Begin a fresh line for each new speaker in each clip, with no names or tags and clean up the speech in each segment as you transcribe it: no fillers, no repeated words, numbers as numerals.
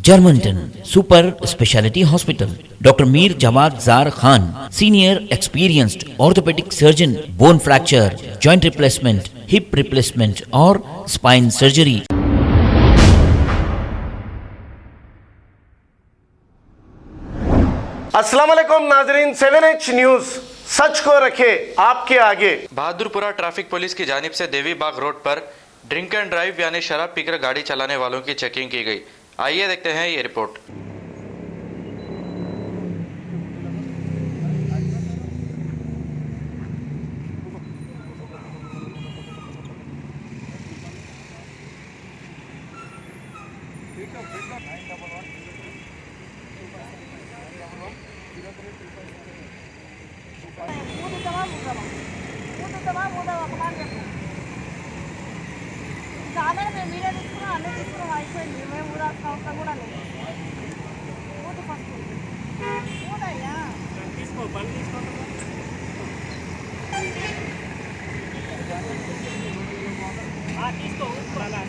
Germanton super speciality hospital, doctor Mir Jawad Zar Khan, senior experienced orthopaedic surgeon, bone fracture, joint replacement, hip replacement और spine surgery.
अस्सलाम वालेकुम नाजरीन, 7H news सच को रखे आपके आगे।
बहादुरपुरा ट्रैफिक पुलिस की जानिब से देवी बाग रोड पर ड्रिंक एंड ड्राइव यानी शराब पीकर गाड़ी चलाने वालों की चेकिंग की गई। आइए देखते हैं ये रिपोर्ट।
మీరే తీసుకున్నా అన్నీ తీసుకున్నాం అయిపోయింది మేము కూడా సంవత్సరం కూడా లేదు ఊటి ఫస్ట్ ఊటయ్యా తీసుకో బండి తీసుకో తీసుకో ఉప్పు అలా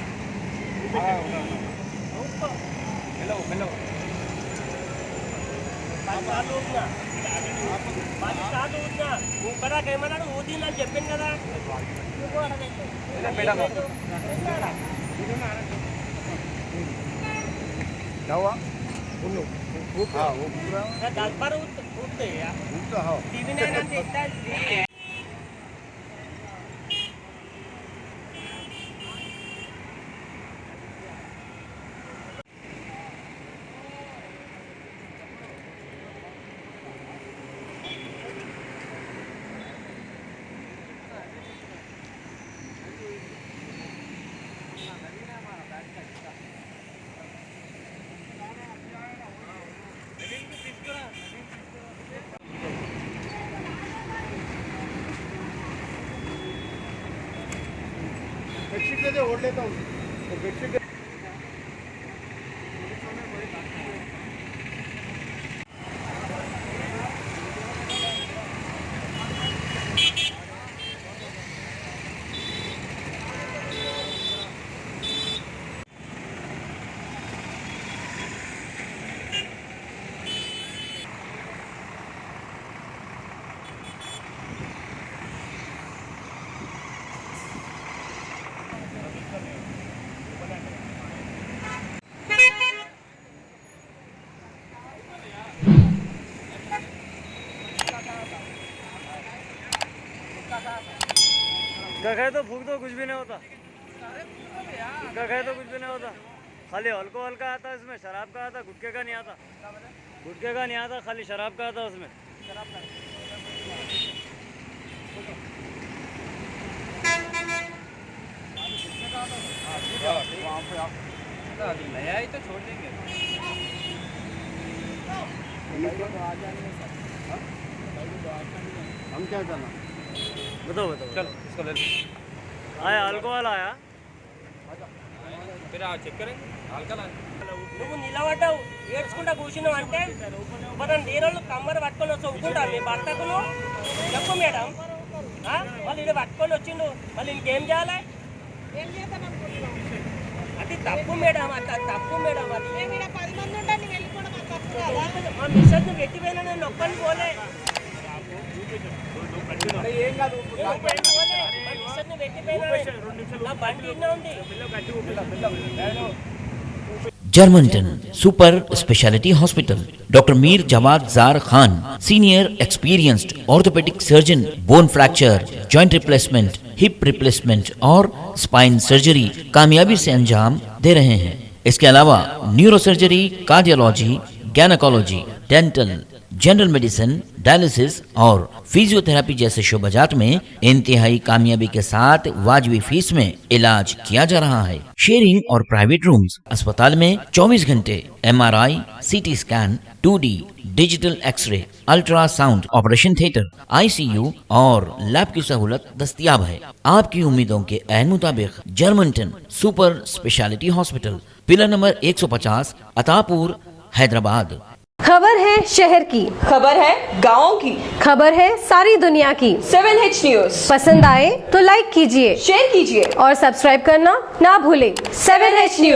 ఉప్పు మెల్లవు మెల్లవు చాలు ఊపినా బాగా చాలు ఊపినా ఊపరాక ఏమన్నాడు ఊదినా అని చెప్పాను కదా
दवा उन्नु ऊपर
गलपर उठते या
ऊपर हां
टीवी ने नाम देखता है।
बेडशीट दे ओढ़ लेता हूँ तो बेडशीट
गए तो फूक दो, कुछ भी नहीं होता। गए तो कुछ भी नहीं होता, खाली अल्कोहल का आता इसमें, शराब का आता, गुटखे का नहीं आता। गुटखे का नहीं आता, खाली शराब का आता उसमें।
नया ही तो छोड़ देंगे।
हम क्या करना
बताओ बताओ
चलो इसको ले लो।
आया अल्कोहल आया,
फिर चेक करेंगे अल्कोहल आया।
నువ్వు నిలబడ్డావు ఏడ్చుకుంటా కూర్చున్నావు అంటే మనం నీళ్ళు కమ్మరు పట్టుకొని వచ్చి ఊకుంటా మీ భర్తకును చెప్పు మేడం మళ్ళీ ఇది పట్టుకొని వచ్చిండు మళ్ళీ ఇంకేం చేయాలి అది తప్పు మేడం తప్పు మేడం అది మా మిషన్ పెట్టిపోయినా నేను ఒక్కని పోలే
ఏం కాదు
మిషన్ పెట్టిపోయినా నా బండి ఇన్న ఉంది
Germanton super speciality hospital, doctor Mir Jawad Zar Khan, senior experienced orthopaedic surgeon, bone fracture, joint replacement, hip replacement और स्पाइन सर्जरी कामयाबी से अंजाम दे रहे हैं। इसके अलावा neurosurgery, cardiology, gynaecology, dental, general medicine, dialysis और फिजियोथेरेपी जैसे शोबाजात में इंतहाई कामयाबी के साथ वाजबी फीस में इलाज किया जा रहा है। शेयरिंग और प्राइवेट रूम्स, अस्पताल में 24 घंटे MRI, CT scan, 2D digital x ray, ultrasound, operation theatre, ICU और लैब की सहूलत दस्तयाब है। आपकी उम्मीदों के ऐन मुताबिक Germanton super speciality hospital, pillar number 150, Attapur, Hyderabad.
खबर है शहर की,
खबर है गाँव की,
खबर है सारी दुनिया की।
7H न्यूज
पसंद आए तो लाइक कीजिए,
शेयर कीजिए
और सब्सक्राइब करना ना भूलें।
7H news.